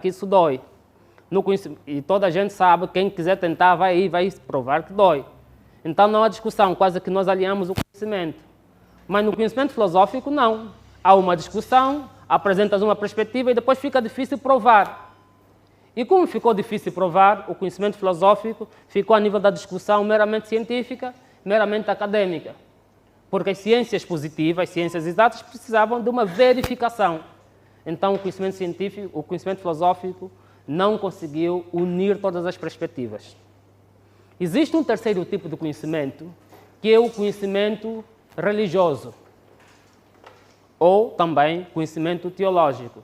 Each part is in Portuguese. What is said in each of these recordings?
que isso dói. E toda a gente sabe, quem quiser tentar vai provar que dói. Então não há discussão, quase que nós aliamos o conhecimento. Mas no conhecimento filosófico, não. Há uma discussão, apresentas uma perspectiva e depois fica difícil provar. E como ficou difícil provar, o conhecimento filosófico ficou a nível da discussão meramente científica, meramente acadêmica. Porque as ciências positivas, as ciências exatas, precisavam de uma verificação. Então o conhecimento científico, o conhecimento filosófico, não conseguiu unir todas as perspectivas. Existe um terceiro tipo de conhecimento, que é o conhecimento religioso, ou também conhecimento teológico.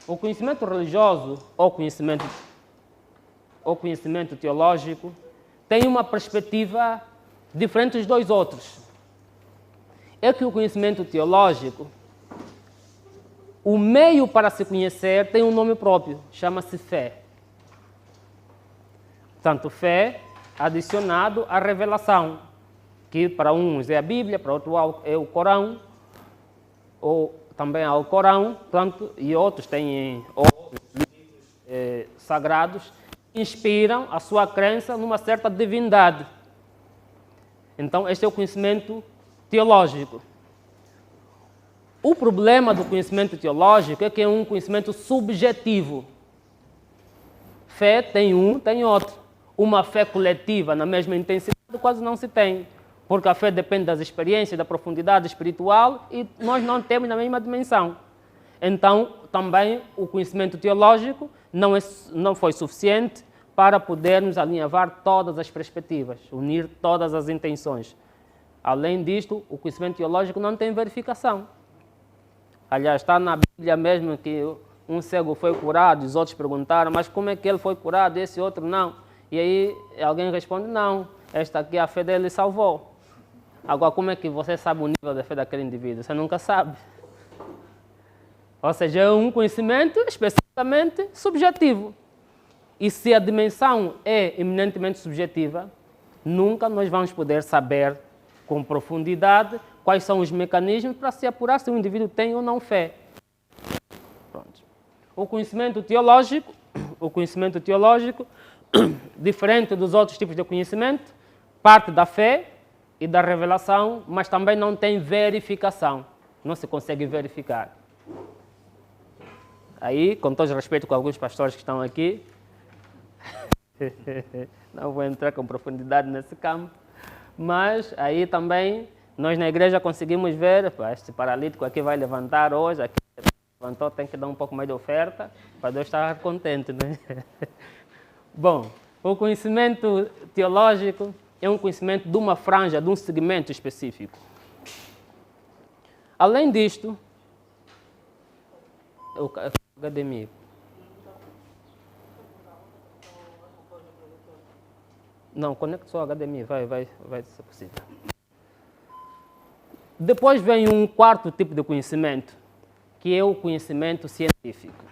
O conhecimento religioso ou conhecimento teológico tem uma perspectiva diferente dos dois outros. É que o conhecimento teológico, o meio para se conhecer tem um nome próprio, chama-se fé. Portanto, fé adicionado à revelação, que para uns é a Bíblia, para outros é o Corão, ou também há o Corão, portanto, e outros têm outros livros sagrados, que inspiram a sua crença numa certa divindade. Então, este é o conhecimento teológico. O problema do conhecimento teológico é que é um conhecimento subjetivo. Fé tem um, tem outro. Uma fé coletiva na mesma intensidade quase não se tem, porque a fé depende das experiências, da profundidade espiritual e nós não temos na mesma dimensão. Então, também o conhecimento teológico não foi suficiente para podermos alinhavar todas as perspectivas, unir todas as intenções. Além disto, o conhecimento teológico não tem verificação. Aliás, está na Bíblia mesmo que um cego foi curado, os outros perguntaram, mas como é que ele foi curado, esse outro não? E aí alguém responde, não, esta aqui a fé dele salvou. Agora, como é que você sabe o nível da fé daquele indivíduo? Você nunca sabe. Ou seja, é um conhecimento especificamente subjetivo. E se a dimensão é eminentemente subjetiva, nunca nós vamos poder saber com profundidade quais são os mecanismos para se apurar se o indivíduo tem ou não fé. Pronto. O conhecimento teológico, diferente dos outros tipos de conhecimento, parte da fé e da revelação, mas também não tem verificação. Não se consegue verificar. Aí, com todo respeito com alguns pastores que estão aqui, não vou entrar com profundidade nesse campo, mas aí também nós na igreja conseguimos ver, este paralítico aqui vai levantar hoje, aqui levantou, tem que dar um pouco mais de oferta para Deus estar contente, né? Bom, o conhecimento teológico é um conhecimento de uma franja, de um segmento específico. Além disto, o HDMI. Não, conecta só o HDMI, vai ser possível. Depois vem um quarto tipo de conhecimento, que é o conhecimento científico.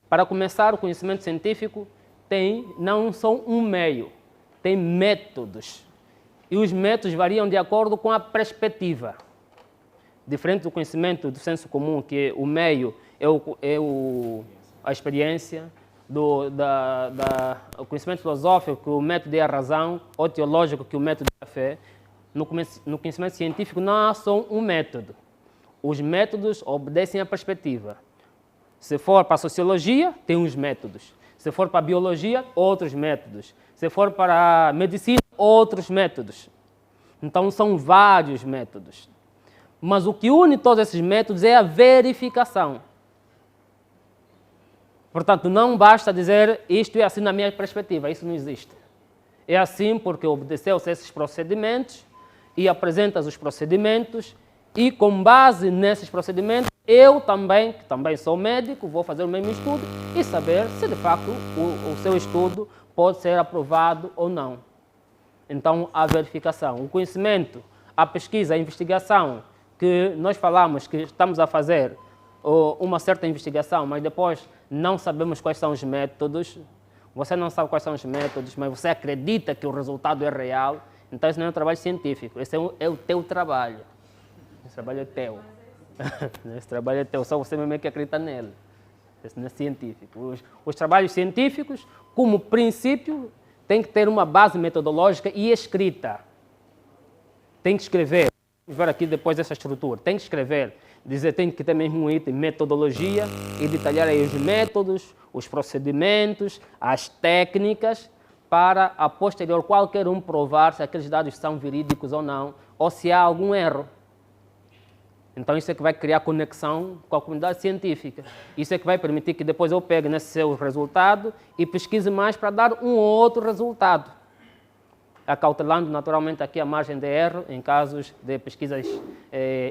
Para começar, o conhecimento científico não são um meio, tem métodos. E os métodos variam de acordo com a perspectiva. Diferente do conhecimento do senso comum, que o meio a experiência, o conhecimento filosófico, que o método é a razão, ou teológico, que o método é a fé. No conhecimento científico não há só um método. Os métodos obedecem à perspectiva. Se for para a sociologia, tem uns métodos. Se for para a biologia, outros métodos. Se for para a medicina, outros métodos. Então, são vários métodos. Mas o que une todos esses métodos é a verificação. Portanto, não basta dizer isto é assim na minha perspectiva, isso não existe. É assim porque obedeceu-se a esses procedimentos e apresentas os procedimentos e com base nesses procedimentos, eu também, que também sou médico, vou fazer o mesmo estudo e saber se de facto o seu estudo pode ser aprovado ou não. Então, a verificação, o conhecimento, a pesquisa, a investigação, que nós falamos que estamos a fazer uma certa investigação, mas depois não sabemos quais são os métodos, você não sabe quais são os métodos, mas você acredita que o resultado é real, então esse não é um trabalho científico, esse é o teu trabalho. Esse trabalho é teu. Esse trabalho é teu, só você mesmo é que acredita nele. Esse não é científico. Os trabalhos científicos, como princípio, têm que ter uma base metodológica e escrita. Tem que escrever. Vamos ver aqui depois dessa estrutura. Tem que escrever. Dizer, tem que ter mesmo um item metodologia e detalhar aí os métodos, os procedimentos, as técnicas, para a posterior qualquer um provar se aqueles dados são verídicos ou não, ou se há algum erro. Então isso é que vai criar conexão com a comunidade científica. Isso é que vai permitir que depois eu pegue nesse seu resultado e pesquise mais para dar um outro resultado, acautelando naturalmente aqui a margem de erro em casos de pesquisas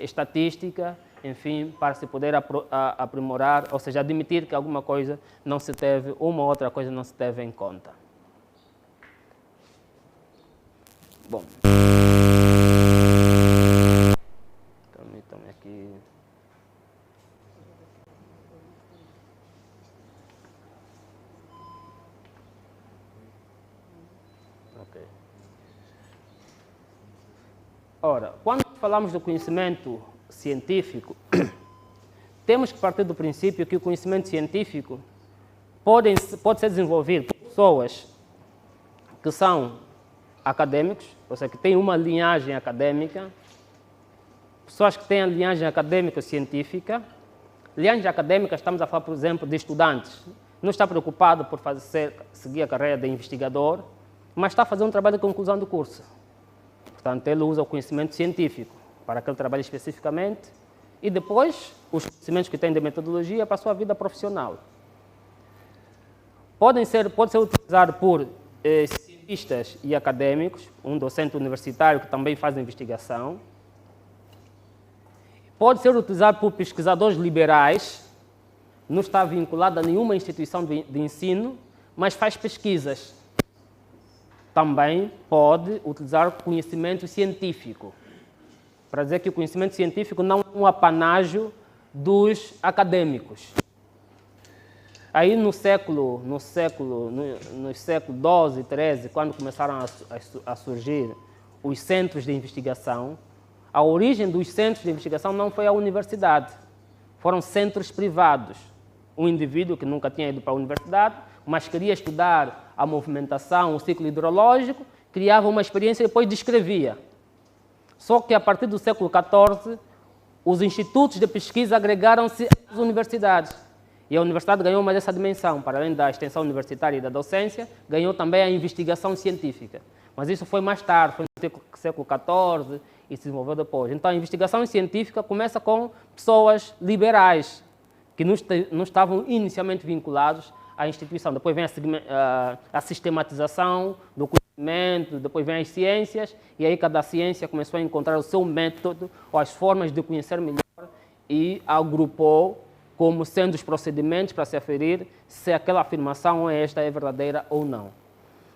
estatísticas, enfim, para se poder aprimorar, ou seja, admitir que alguma coisa não se teve, uma ou outra coisa não se teve em conta. Bom. Permitam-me aqui. Ok. Ora, quando falamos do conhecimento científico, temos que partir do princípio que o conhecimento científico pode ser desenvolvido por pessoas que são acadêmicos, ou seja, que têm uma linhagem acadêmica, pessoas que têm a linhagem acadêmico-científica. Linhagem acadêmica, estamos a falar, por exemplo, de estudantes. Não está preocupado por seguir a carreira de investigador, mas está a fazer um trabalho de conclusão do curso. Portanto, ele usa o conhecimento científico para aquele trabalho especificamente e depois os conhecimentos que tem de metodologia para a sua vida profissional. Pode ser utilizado por cientistas e acadêmicos, um docente universitário que também faz investigação. Pode ser utilizado por pesquisadores liberais, não está vinculado a nenhuma instituição de ensino, mas faz pesquisas. Também pode utilizar conhecimento científico, para dizer que o conhecimento científico não é um apanágio dos acadêmicos. Aí nos séculos XII e XIII, quando começaram a surgir os centros de investigação, a origem dos centros de investigação não foi a universidade, foram centros privados. Um indivíduo que nunca tinha ido para a universidade, mas queria estudar a movimentação, o ciclo hidrológico, criava uma experiência e depois descrevia. Só que a partir do século XIV, os institutos de pesquisa agregaram-se às universidades. E a universidade ganhou mais essa dimensão, para além da extensão universitária e da docência, ganhou também a investigação científica. Mas isso foi mais tarde, foi no século XIV e se desenvolveu depois. Então a investigação científica começa com pessoas liberais, que não estavam inicialmente vinculados à instituição. Depois vem a sistematização do conhecimento, depois vem as ciências, e aí cada ciência começou a encontrar o seu método ou as formas de conhecer melhor e agrupou como sendo os procedimentos para se aferir se aquela afirmação esta é verdadeira ou não.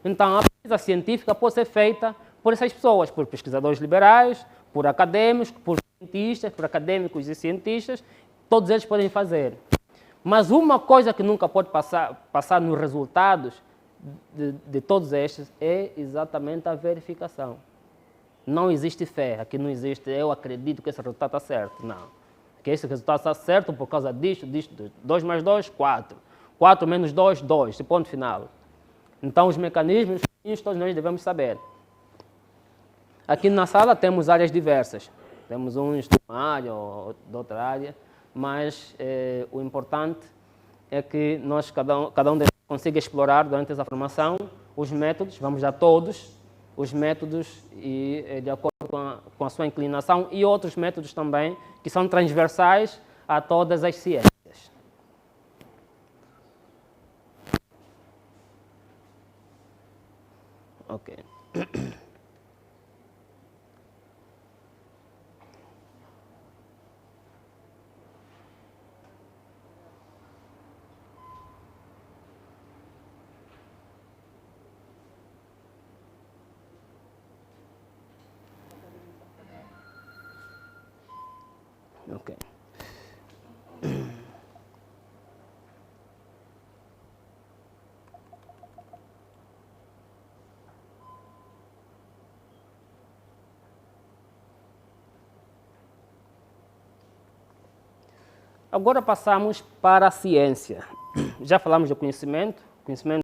Então, a pesquisa científica pode ser feita por essas pessoas, por pesquisadores liberais, por acadêmicos, por cientistas, por acadêmicos e cientistas, todos eles podem fazer. Mas uma coisa que nunca pode passar nos resultados de todos estes é exatamente a verificação. Não existe fé, aqui não existe eu acredito que esse resultado está certo, não. Que esse resultado está certo por causa disto. 2 mais 2, 4. 4 menos 2, 2. Esse ponto final. Então, os mecanismos, todos nós devemos saber. Aqui na sala temos áreas diversas. Temos uns de uma área ou de outra área, mas o importante é que nós, cada um de nós consiga explorar durante essa formação os métodos, vamos dar todos os métodos e de acordo com a sua inclinação e outros métodos também que são transversais a todas as ciências. Ok. Ok. Agora passamos para a ciência. Já falamos do conhecimento. Conhecimento